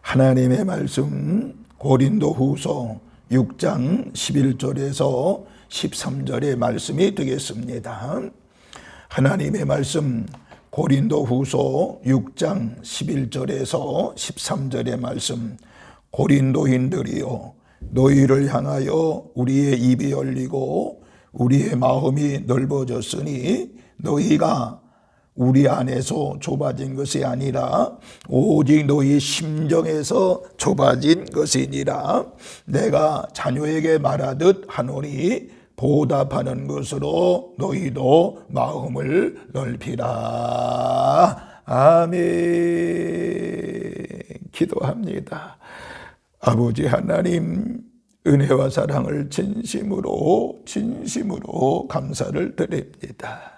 하나님의 말씀 고린도후서 6장 11절에서 13절의 말씀이 되겠습니다. 하나님의 말씀 고린도후서 6장 11절에서 13절의 말씀. 고린도인들이여, 너희를 향하여 우리의 입이 열리고 우리의 마음이 넓어졌으니 너희가 우리 안에서 좁아진 것이 아니라 오직 너희 심정에서 좁아진 것이니라. 내가 자녀에게 말하듯 하노니 보답하는 것으로 너희도 마음을 넓히라. 아멘. 기도합니다. 아버지 하나님, 은혜와 사랑을 진심으로 감사를 드립니다.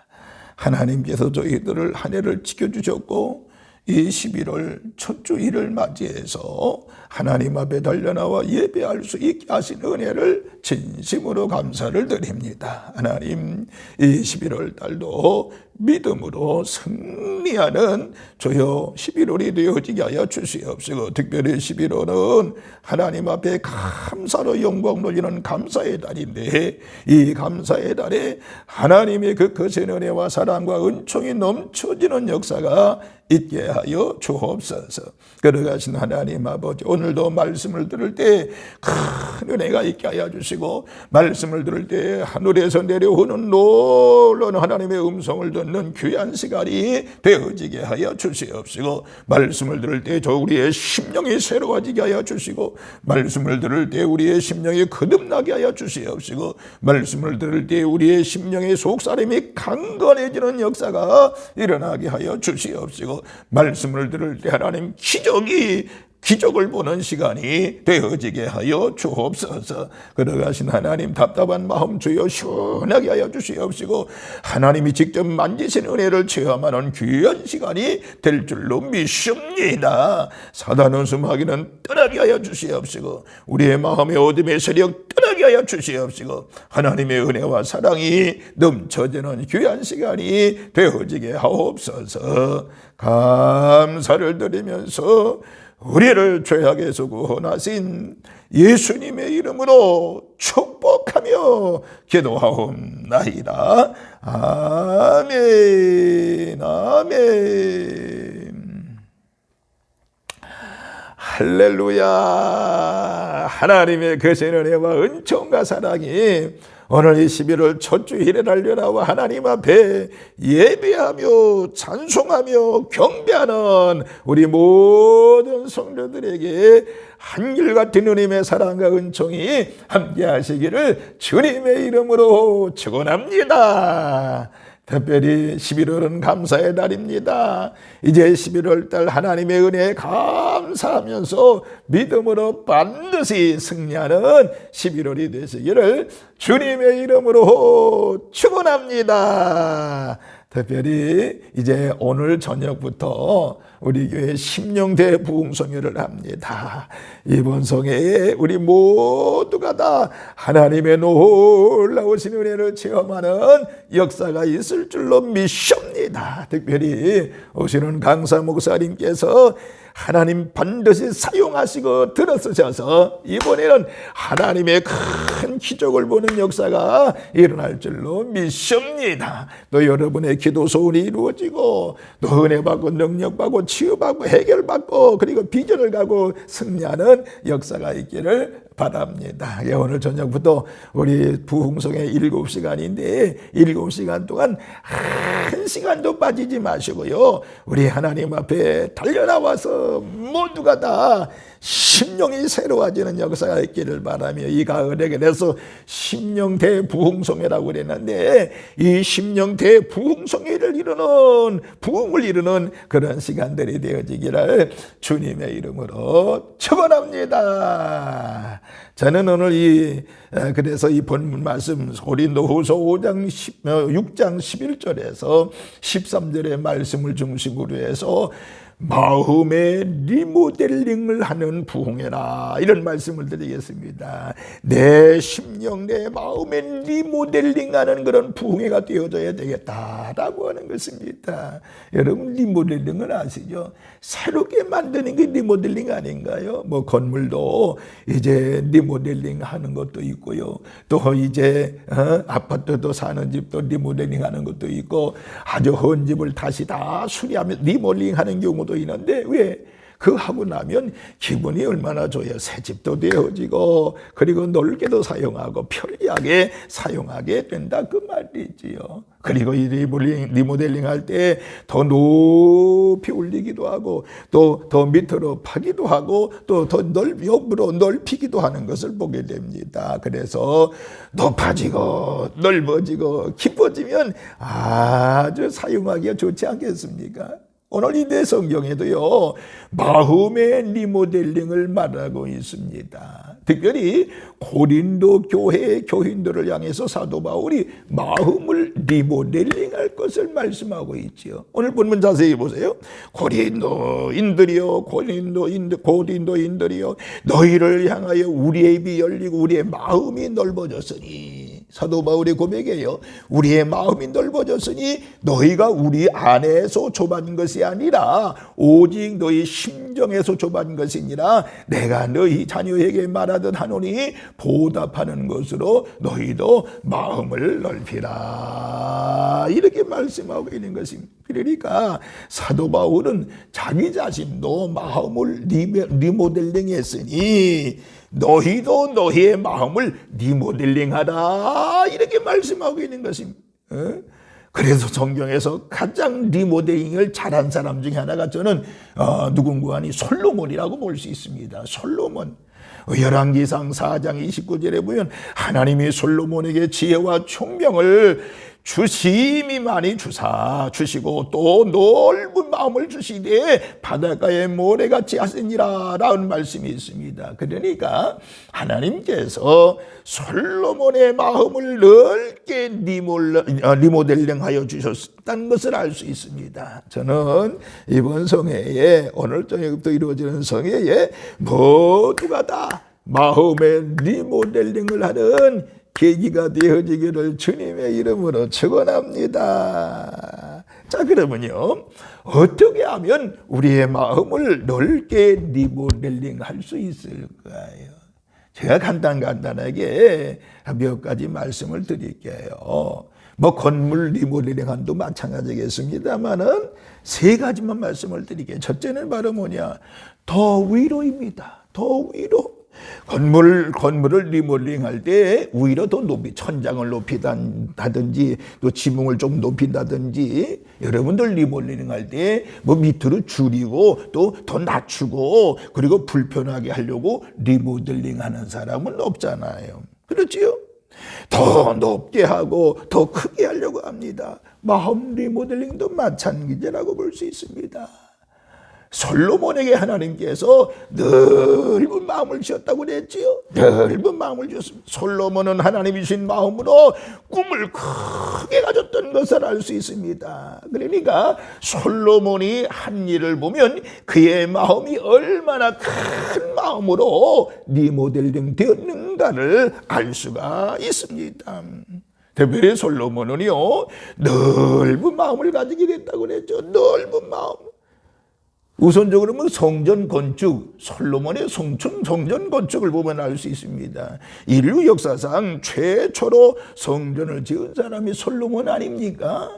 하나님께서 저희들을 한 해를 지켜주셨고 이 11월 첫 주일을 맞이해서 하나님 앞에 달려나와 예배할 수 있게 하신 은혜를 진심으로 감사를 드립니다. 하나님, 이 11월 달도 믿음으로 승리하는 주여 11월이 되어지게 하여 주시옵시고, 특별히 11월은 하나님 앞에 감사로 영광 돌리는 감사의 달인데, 이 감사의 달에 하나님의 그 거센 은혜와 사랑과 은총이 넘쳐지는 역사가 있게 하여 주옵소서. 걸어가신 하나님 아버지, 오늘도 말씀을 들을 때 큰 은혜가 있게 하여 주시고, 말씀을 들을 때 하늘에서 내려오는 놀라운 하나님의 음성을 듣는 귀한 시간이 되어지게 하여 주시옵시고, 말씀을 들을 때 우리의 심령이 새로워지게 하여 주시고, 말씀을 들을 때 우리의 심령이 거듭나게 하여 주시옵시고, 말씀을 들을 때 우리의 심령의 속사람이 강건해지는 역사가 일어나게 하여 주시옵시고, 말씀을 들을 때 하나님 기적을 보는 시간이 되어지게 하여 주옵소서. 걸어가신 하나님, 답답한 마음 주여 시원하게 하여 주시옵시고, 하나님이 직접 만지신 은혜를 체험하는 귀한 시간이 될 줄로 믿습니다. 사단 은수마귀는 떠나게 하여 주시옵시고, 우리의 마음의 어둠의 세력 떠나게 하여 주시옵시고, 하나님의 은혜와 사랑이 넘쳐지는 귀한 시간이 되어지게 하옵소서. 감사를 드리면서 우리를 죄악에서 구원하신 예수님의 이름으로 축복하며 기도하옵나이다. 아멘. 아멘. 할렐루야. 하나님의 거센 은혜와 은총과 사랑이 오늘 이 11월 첫 주일에 달려나와 하나님 앞에 예배하며 찬송하며 경배하는 우리 모든 성도들에게 한결같은 은혜의 사랑과 은총이 함께 하시기를 주님의 이름으로 축원합니다. 특별히 11월은 감사의 달입니다. 이제 11월 달 하나님의 은혜에 감사하면서 믿음으로 반드시 승리하는 11월이 되시기를 주님의 이름으로 축원합니다. 특별히 이제 오늘 저녁부터 우리 교회 심령대 부흥성회를 합니다. 이번 성회에 우리 모두가 다 하나님의 놀라우신 은혜를 체험하는 역사가 있을 줄로 믿습니다. 특별히 오시는 강사 목사님께서 하나님 반드시 사용하시고 들어서셔서 이번에는 하나님의 큰 기적을 보는 역사가 일어날 줄로 믿습니다. 또 여러분의 기도 소원이 이루어지고 또 은혜 받고 능력 받고 치유받고 해결받고 그리고 비전을 가고 승리하는 역사가 있기를 바랍니다. 오늘 저녁부터 우리 부흥성의 7시간인데 7시간 동안 한 시간도 빠지지 마시고요, 우리 하나님 앞에 달려나와서 모두가 다 심령이 새로워지는 역사가 있기를 바라며, 이 가을에 그래서 심령대 부흥성회라고 그랬는데 이 심령대 부흥성회를 이루는, 부흥을 이루는 그런 시간들이 되어지기를 주님의 이름으로 축원합니다. 저는 오늘 그래서 이 본문 말씀 고린도후서 6장 11절에서 13절의 말씀을 중심으로 해서 마음의 리모델링을 하는 부흥회라, 이런 말씀을 드리겠습니다. 내 심령, 내 마음의 리모델링하는 그런 부흥회가 되어져야 되겠다라고 하는 것입니다. 여러분, 리모델링을 아시죠? 새롭게 만드는 게 리모델링 아닌가요? 뭐 건물도 이제 리모델링 하는 것도 있고요. 또 이제 아파트도 사는 집도 리모델링 하는 것도 있고, 아주 헌 집을 다시 다 수리하면 리모델링 하는 경우도 있는데, 왜? 그거 하고 나면 기분이 얼마나 좋아요. 새 집도 되어지고, 그리고 넓게도 사용하고 편리하게 사용하게 된다, 그 말이지요. 그리고 이 리모델링 할 때 더 높이 올리기도 하고, 또 더 밑으로 파기도 하고, 또 더 옆으로 넓히기도 하는 것을 보게 됩니다. 그래서 높아지고 넓어지고 깊어지면 아주 사용하기가 좋지 않겠습니까? 오늘 이 내 성경에도요, 마음의 리모델링을 말하고 있습니다. 특별히 고린도 교회의 교인들을 향해서 사도 바울이 마음을 리모델링할 것을 말씀하고 있지요. 오늘 본문 자세히 보세요. 고린도인들이여, 고린도인들이여, 너희를 향하여 우리의 입이 열리고 우리의 마음이 넓어졌으니, 사도 바울의 고백이에요. 우리의 마음이 넓어졌으니 너희가 우리 안에서 좁아진 것이 아니라 오직 너희 심정에서 좁아진 것이니라. 내가 너희 자녀에게 말하듯 하노니 보답하는 것으로 너희도 마음을 넓히라, 이렇게 말씀하고 있는 것입니다. 그러니까 사도 바울은 자기 자신도 마음을 리모델링 했으니 너희도 너희의 마음을 리모델링하라, 이렇게 말씀하고 있는 것입니다. 그래서 성경에서 가장 리모델링을 잘한 사람 중에 하나가 저는 누군가 하니 솔로몬이라고 볼 수 있습니다. 솔로몬. 열왕기상 4장 29절에 보면 하나님이 솔로몬에게 지혜와 총명을 주심이 많이 주시고 또 넓은 마음을 주시되 바닷가에 모래같이 하시니라 라는 말씀이 있습니다. 그러니까 하나님께서 솔로몬의 마음을 넓게 리모델링하여 주셨다는 것을 알 수 있습니다. 저는 이번 성회에, 오늘 저녁부터 이루어지는 성회에 모두가 다 마음의 리모델링을 하는 계기가 되어지기를 주님의 이름으로 축원합니다. 자, 그러면요, 어떻게 하면 우리의 마음을 넓게 리모델링할 수 있을까요? 제가 간단하게 몇 가지 말씀을 드릴게요. 뭐 건물 리모델링한도 마찬가지겠습니다만은 세 가지만 말씀을 드릴게요. 첫째는 바로 뭐냐? 더 위로입니다. 더 위로. 건물을 리모델링할 때 위로 더 높이, 천장을 높이다든지 또 지붕을 좀 높인다든지, 여러분들 리모델링할 때 뭐 밑으로 줄이고 또 더 낮추고 그리고 불편하게 하려고 리모델링하는 사람은 없잖아요. 그렇지요? 더 높게 하고 더 크게 하려고 합니다. 마음 리모델링도 마찬가지라고 볼 수 있습니다. 솔로몬에게 하나님께서 넓은 마음을 주셨다고 그랬지요. 넓은 마음을 주셨습니다. 솔로몬은 하나님이 주신 마음으로 꿈을 크게 가졌던 것을 알 수 있습니다. 그러니까 솔로몬이 한 일을 보면 그의 마음이 얼마나 큰 마음으로 리모델링 되었는가를 알 수가 있습니다. 특별히 솔로몬은요, 넓은 마음을 가지게 됐다고 그랬죠. 넓은 마음. 우선적으로 뭐 성전 건축, 솔로몬의 성전 건축을 보면 알 수 있습니다. 인류 역사상 최초로 성전을 지은 사람이 솔로몬 아닙니까?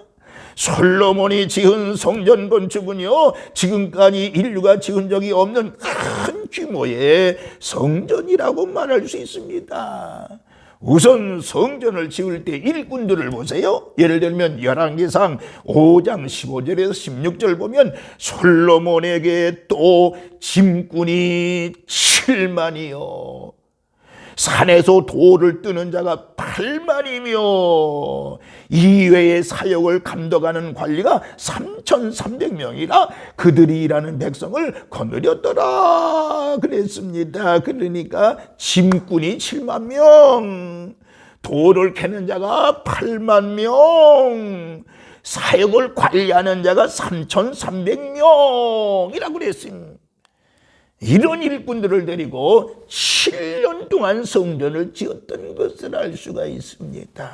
솔로몬이 지은 성전 건축은요, 지금까지 인류가 지은 적이 없는 큰 규모의 성전이라고 말할 수 있습니다. 우선 성전을 지을 때 일꾼들을 보세요. 예를 들면 열왕기상 5장 15절에서 16절 보면 솔로몬에게 또 짐꾼이 7만이요, 산에서 돌을 뜨는 자가 8만이며 이외의 사역을 감독하는 관리가 3,300명이라 그들이 일하는 백성을 거느렸더라 그랬습니다. 그러니까 짐꾼이 7만 명, 돌을 캐는 자가 8만 명, 사역을 관리하는 자가 3,300명이라고 그랬습니다. 이런 일꾼들을 데리고 7년 동안 성전을 지었던 것을 알 수가 있습니다.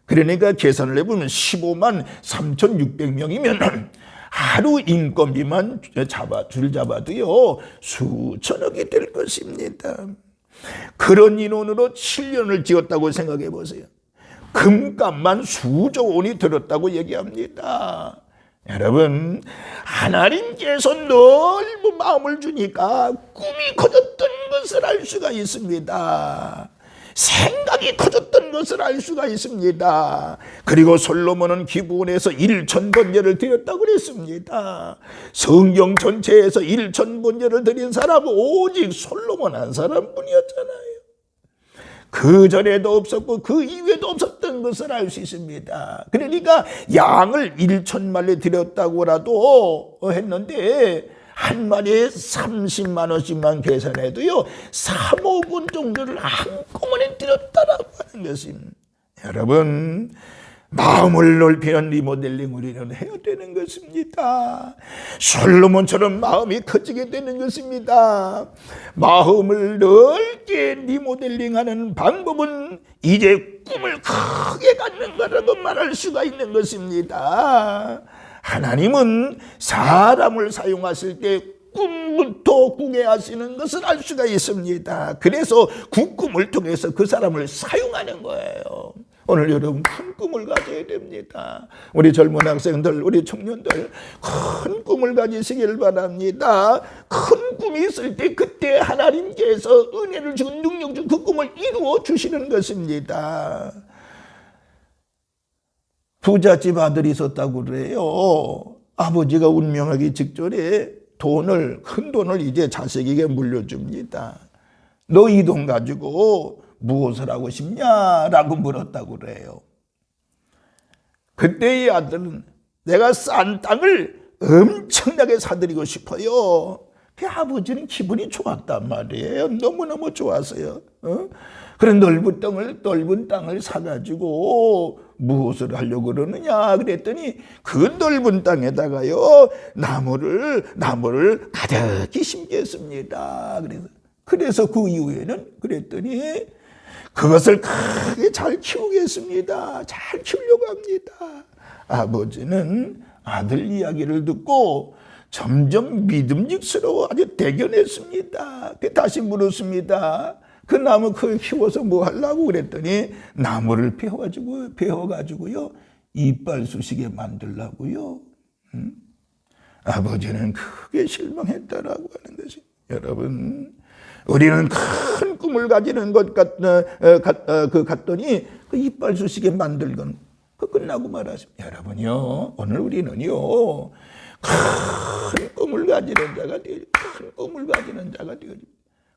그러니까 계산을 해보면 15만 3,600명이면 하루 인건비만 잡아도요 수천억이 될 것입니다. 그런 인원으로 7년을 지었다고 생각해 보세요. 금값만 수조 원이 들었다고 얘기합니다. 여러분, 하나님께서 넓은 마음을 주니까 꿈이 커졌던 것을 알 수가 있습니다. 생각이 커졌던 것을 알 수가 있습니다. 그리고 솔로몬은 기브온에서 1,000번제를 드렸다고 그랬습니다. 성경 전체에서 1,000번제를 드린 사람은 오직 솔로몬 한 사람뿐이었잖아요. 그 전에도 없었고 그 이후에도 없었던 것을 알 수 있습니다. 그러니까 양을 1,000마리 드렸다고라도 했는데 한 마리에 30만 원씩만 계산해도요 3억 원 정도를 한꺼번에 드렸다라고 하는 것입니다. 여러분, 마음을 넓히는 리모델링 우리는 해야 되는 것입니다. 솔로몬처럼 마음이 커지게 되는 것입니다. 마음을 넓게 리모델링하는 방법은 이제 꿈을 크게 갖는 거라고 말할 수가 있는 것입니다. 하나님은 사람을 사용하실 때 꿈부터 꾸게 하시는 것을 알 수가 있습니다. 그래서 그 꿈을 통해서 그 사람을 사용하는 거예요. 오늘 여러분 큰 꿈을 가져야 됩니다. 우리 젊은 학생들, 우리 청년들 큰 꿈을 가지시길 바랍니다. 큰 꿈이 있을 때 그때 하나님께서 은혜를 주고 능력 주고 그 꿈을 이루어 주시는 것입니다. 부잣집 아들이 있었다고 그래요. 아버지가 운명하기 직전에 큰 돈을 이제 자식에게 물려줍니다. 너 이 돈 가지고 무엇을 하고 싶냐라고 물었다고 그래요. 그때 이 아들은 내가 싼 땅을 엄청나게 사드리고 싶어요. 그 아버지는 기분이 좋았단 말이에요. 너무너무 좋았어요. 그런 넓은 땅을 사가지고 무엇을 하려고 그러느냐 그랬더니 그 넓은 땅에다가요 나무를 가득히 심겠습니다. 그래서 그 이후에는 그랬더니 그것을 크게 잘 키우겠습니다. 잘 키우려고 합니다. 아버지는 아들 이야기를 듣고 점점 믿음직스러워 아주 대견했습니다. 다시 물었습니다. 그 나무 크게 키워서 뭐 하려고 그랬더니 나무를 베어가지고요 이빨 쑤시게 만들라고요. 아버지는 크게 실망했다라고 하는 것이. 여러분, 우리는 큰 꿈을 가지는 것 같더니 그 이빨 쑤시게 만들건 그 끝나고 말았습니다. 여러분요, 오늘 우리는요 큰 꿈을 가지는 자가 되어야 큰 꿈을 가지는 자가 되어야.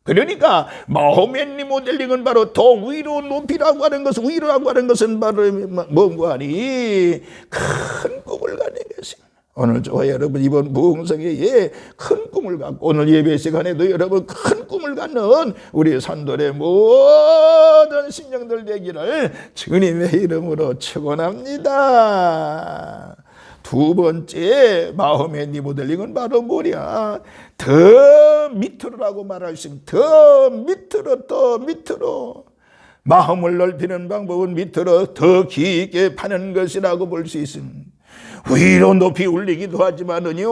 그러니까 마음의 리모델링은 바로 더 위로 높이라고 하는 것은, 위로라고 하는 것은 바로 뭔가 하니 큰 꿈을 가는 것입니다. 오늘 저와 여러분 이번 부흥성회에 큰 꿈을 갖고 오늘 예배 시간에도 여러분 큰 꿈을 갖는 우리 산돌의 모든 신령들 되기를 주님의 이름으로 축원합니다. 두 번째 마음의 리모델링은 바로 뭐냐? 더 밑으로라고 말할 수 있습니다. 더 밑으로. 마음을 넓히는 방법은 밑으로 더 깊게 파는 것이라고 볼 수 있습니다. 위로 높이 올리기도 하지만은요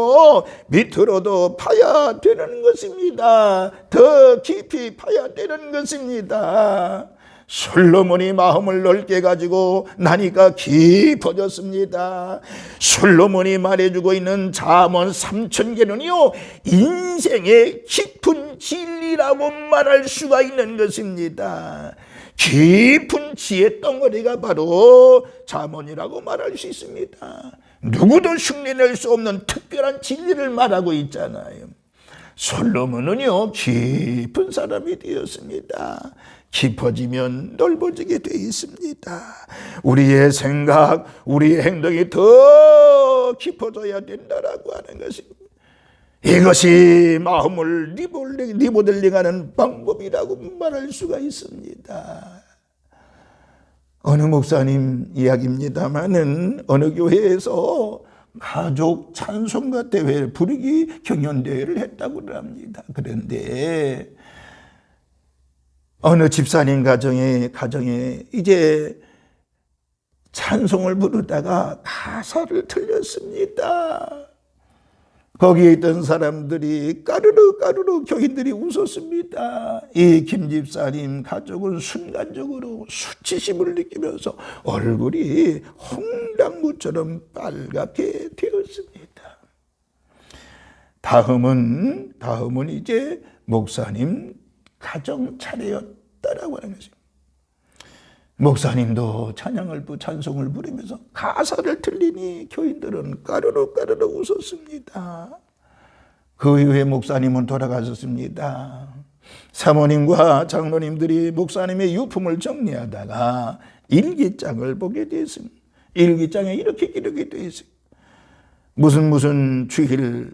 밑으로도 파야 되는 것입니다. 더 깊이 파야 되는 것입니다. 솔로몬이 마음을 넓게 가지고 나니까 깊어졌습니다. 솔로몬이 말해주고 있는 잠언 3,000개는요 인생의 깊은 진리라고 말할 수가 있는 것입니다. 깊은 지혜 덩어리가 바로 잠언이라고 말할 수 있습니다. 누구도 흉내낼 수 없는 특별한 진리를 말하고 있잖아요. 솔로몬은요 깊은 사람이 되었습니다. 깊어지면 넓어지게 되어 있습니다. 우리의 생각, 우리의 행동이 더 깊어져야 된다라고 하는 것입니다. 이것이 마음을 리모델링하는 방법이라고 말할 수가 있습니다. 어느 목사님 이야기입니다마는 어느 교회에서 가족 찬송가 대회 부르기 경연대회를 했다고 합니다. 그런데 어느 집사님 가정에 이제 찬송을 부르다가 가사를 틀렸습니다. 거기에 있던 사람들이 까르르 교인들이 웃었습니다. 이 김 집사님 가족은 순간적으로 수치심을 느끼면서 얼굴이 홍당무처럼 빨갛게 되었습니다. 다음은 이제 목사님 가정 차례였다라고 하는 것입니다. 목사님도 찬송을 부르면서 가사를 틀리니 교인들은 까르르 웃었습니다. 그 이후에 목사님은 돌아가셨습니다. 사모님과 장로님들이 목사님의 유품을 정리하다가 일기장을 보게 되었습니다. 일기장에 이렇게 기록이 되어 있어요. 무슨 주일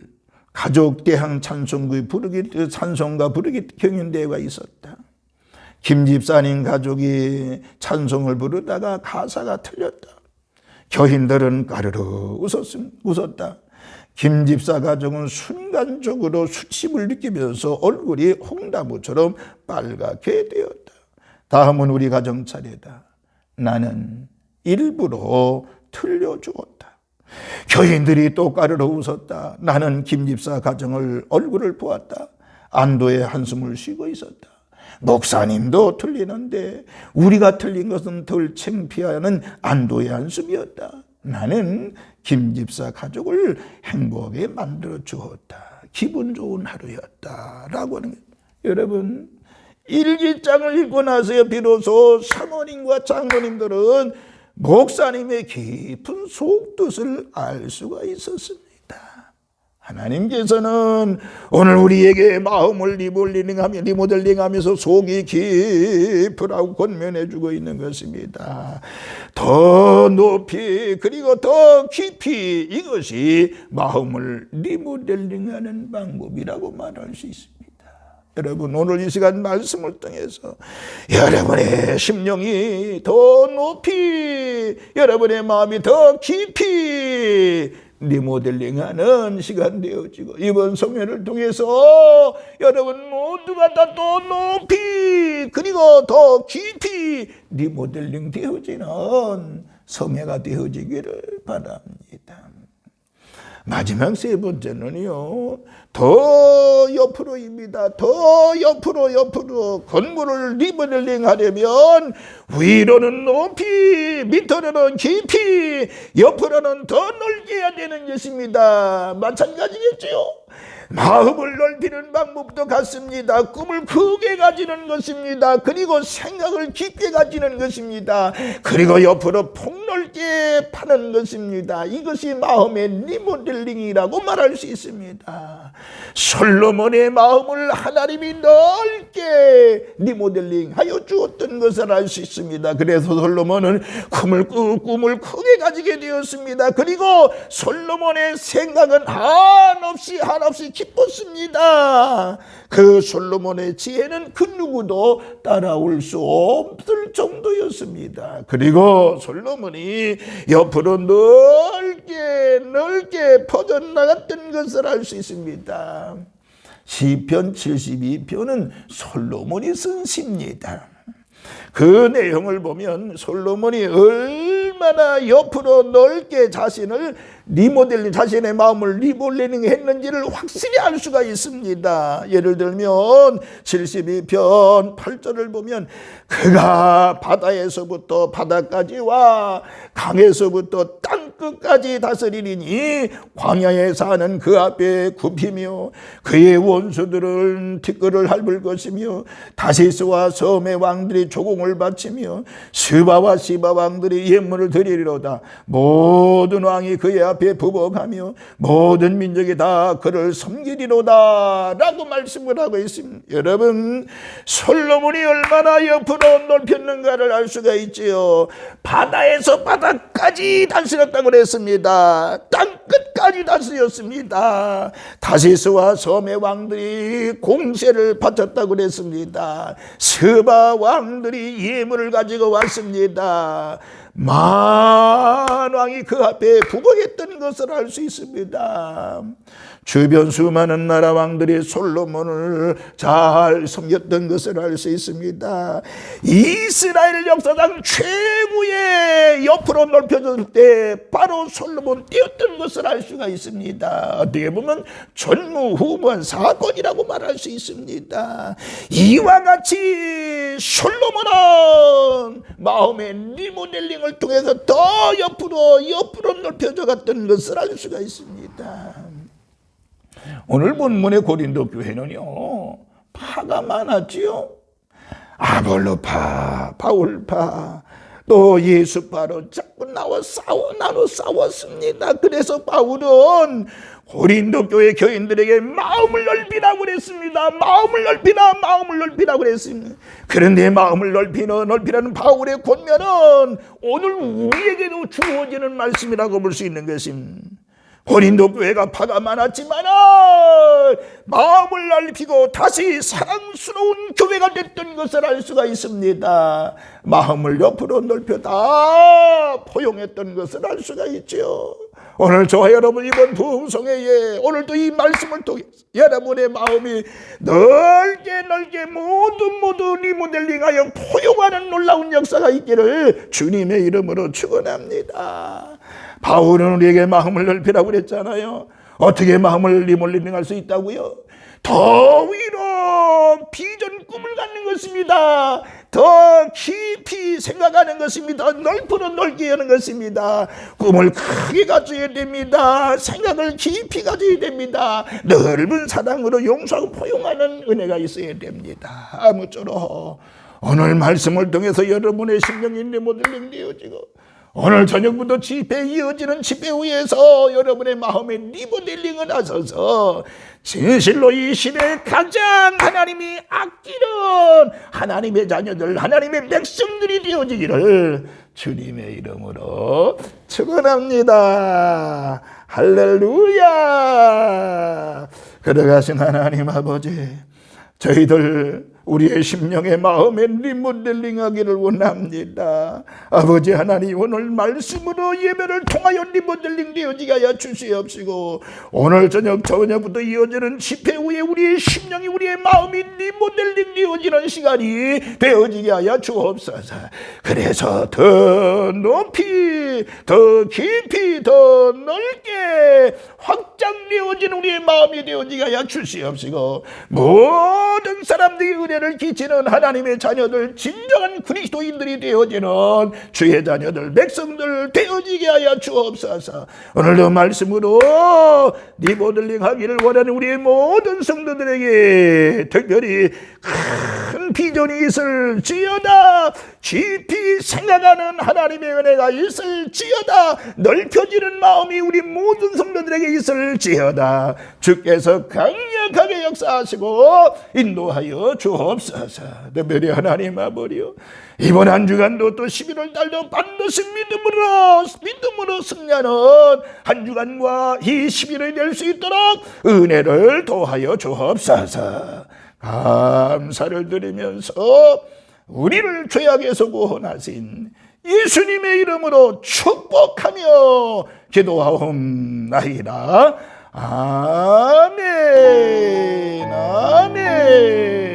가족 대항 찬송가 부르기 경연대회가 있었다. 김 집사님 가족이 찬송을 부르다가 가사가 틀렸다. 교인들은 까르르 웃었다. 김 집사 가족은 순간적으로 수치심을 느끼면서 얼굴이 홍나무처럼 빨갛게 되었다. 다음은 우리 가정 차례다. 나는 일부러 틀려주었다. 교인들이 또 까르르 웃었다. 나는 김 집사 가정을 얼굴을 보았다. 안도의 한숨을 쉬고 있었다. 목사님도 틀리는데 우리가 틀린 것은 덜 창피하는 안도의 한숨이었다. 나는 김 집사 가족을 행복하게 만들어 주었다. 기분 좋은 하루였다. 라고 하는 거예요. 여러분, 일기장을 읽고 나서 비로소 사모님과 장모님들은 목사님의 깊은 속뜻을 알 수가 있었습니다. 하나님께서는 오늘 우리에게 마음을 리모델링하면서 속이 깊으라고 권면해 주고 있는 것입니다. 더 높이 그리고 더 깊이, 이것이 마음을 리모델링하는 방법이라고 말할 수 있습니다. 여러분, 오늘 이 시간 말씀을 통해서 여러분의 심령이 더 높이, 여러분의 마음이 더 깊이 리모델링하는 시간 되어지고, 이번 성회를 통해서 여러분 모두가 다 더 높이 그리고 더 깊이 리모델링 되어지는 성회가 되어지기를 바랍니다. 마지막 세 번째는요, 더 옆으로입니다. 더 옆으로 건물을 리모델링 하려면 위로는 높이, 밑으로는 깊이, 옆으로는 더 넓게 해야 되는 것입니다. 마찬가지겠죠. 마음을 넓히는 방법도 같습니다. 꿈을 크게 가지는 것입니다. 그리고 생각을 깊게 가지는 것입니다. 그리고 옆으로 폭넓게 파는 것입니다. 이것이 마음의 리모델링이라고 말할 수 있습니다. 솔로몬의 마음을 하나님이 넓게 리모델링하여 주었던 것을 알 수 있습니다. 그래서 솔로몬은 꿈을 크게 가지게 되었습니다. 그리고 솔로몬의 생각은 한없이 기뻤습니다. 그 솔로몬의 지혜는 그 누구도 따라올 수 없을 정도였습니다. 그리고 솔로몬이 옆으로 넓게 퍼져나갔던 것을 알 수 있습니다. 시편 72편은 솔로몬이 쓴 시입니다. 그 내용을 보면 솔로몬이 얼마나 옆으로 넓게 자신의 마음을 리모델링 했는지를 확실히 알 수가 있습니다. 예를 들면 72편 8절을 보면 그가 바다에서부터 바다까지와 강에서부터 땅끝까지 다스리니 광야에 사는 그 앞에 굽히며 그의 원수들은 티끌을 핥을 것이며 다시스와 섬의 왕들이 조공을 바치며 스바와 시바 왕들이 예물을 드리리로다. 모든 왕이 그의 앞에 앞에 부복하며 모든 민족이 다 그를 섬기리로다 라고 말씀을 하고 있습니다. 여러분, 솔로몬이 얼마나 옆으로 넓혔는가를 알 수가 있지요. 바다에서 바다까지 다스렸다고 그랬습니다. 땅끝까지 다스렸습니다. 다시스와 섬의 왕들이 공세를 바쳤다고 그랬습니다. 스바 왕들이 예물을 가지고 왔습니다. 만왕이 그 앞에 부복했던 것을 알 수 있습니다. 주변 수많은 나라 왕들이 솔로몬을 잘 섬겼던 것을 알 수 있습니다. 이스라엘 역사상 최고의 옆으로 넓혀졌을 때 바로 솔로몬 때였던 것을 알 수가 있습니다. 어떻게 보면 전무후무한 사건이라고 말할 수 있습니다. 이와 같이 솔로몬은 마음의 리모델링을 통해서 더 옆으로 넓혀져 갔던 것을 알 수가 있습니다. 오늘 본문의 고린도 교회는요, 파가 많았지요. 아볼로파, 바울파, 또 예수파로 자꾸 나눠 싸웠습니다. 그래서 바울은 고린도 교회 교인들에게 마음을 넓히라고 그랬습니다. 마음을 넓히라고 그랬습니다. 그런데 마음을 넓히라는 바울의 권면은 오늘 우리에게도 주어지는 말씀이라고 볼 수 있는 것입니다. 고린도 교회가 파가 많았지만 마음을 넓히고 다시 사랑스러운 교회가 됐던 것을 알 수가 있습니다. 마음을 옆으로 넓혀 다 포용했던 것을 알 수가 있죠. 오늘 저와 여러분 이번 부흥성회에 오늘도 이 말씀을 통해 여러분의 마음이 넓게 모두 리모델링하여 포용하는 놀라운 역사가 있기를 주님의 이름으로 축원합니다. 바울은 우리에게 마음을 넓히라고 그랬잖아요. 어떻게 마음을 리모델링할 수 있다고요? 더 위로 비전 꿈을 갖는 것입니다. 더 깊이 생각하는 것입니다. 넓고 넓게 하는 것입니다. 꿈을 크게 가져야 됩니다. 생각을 깊이 가져야 됩니다. 넓은 사랑으로 용서하고 포용하는 은혜가 있어야 됩니다. 아무쪼록 오늘 말씀을 통해서 여러분의 심령이 리모델링 되어지고 오늘 저녁부터 집회에 이어지는 집회 후에서 여러분의 마음의 리모델링을 하셔서 진실로 이 시대에 가장 하나님이 아끼는 하나님의 자녀들, 하나님의 백성들이 되어지기를 주님의 이름으로 축원합니다. 할렐루야. 걸어가신 하나님 아버지, 저희들 우리의 심령의 마음에 리모델링하기를 원합니다. 아버지 하나님, 오늘 말씀으로 예배를 통하여 리모델링 되어지게 하여 주시옵시고 오늘 저녁부터 이어지는 집회 후에 우리의 심령이 우리의 마음이 리모델링 되어지는 시간이 되어지게 하여 주옵소서. 그래서 더 높이, 더 깊이, 더 넓게 확장되어지는 우리의 마음이 되어지게 하여 주시옵시고 모든 사람들이 은혜를 끼치는 하나님의 자녀들, 진정한 그리스도인들이 되어지는 주의 자녀들, 백성들 되어지게 하여 주옵소서. 오늘도 말씀으로 리모델링 하기를 원하는 우리의 모든 성도들에게 특별히 큰 비전이 있을지어다, 깊이 생각하는 하나님의 은혜가 있을지어다, 넓혀지는 마음이 우리 모든 성도들에게 있을지어다. 주께서 강력하게 역사하시고 인도하여 주옵소서. 특별히 하나님 아버지요, 이번 한 주간도 또 11월 달도 반드시 믿음으로 승리하는 한 주간과 이 11월이 될 수 있도록 은혜를 도하여 주옵소서. 감사를 드리면서 우리를 죄악에서 구원하신 예수님의 이름으로 축복하며 기도하옵나이다. 아멘. 아멘.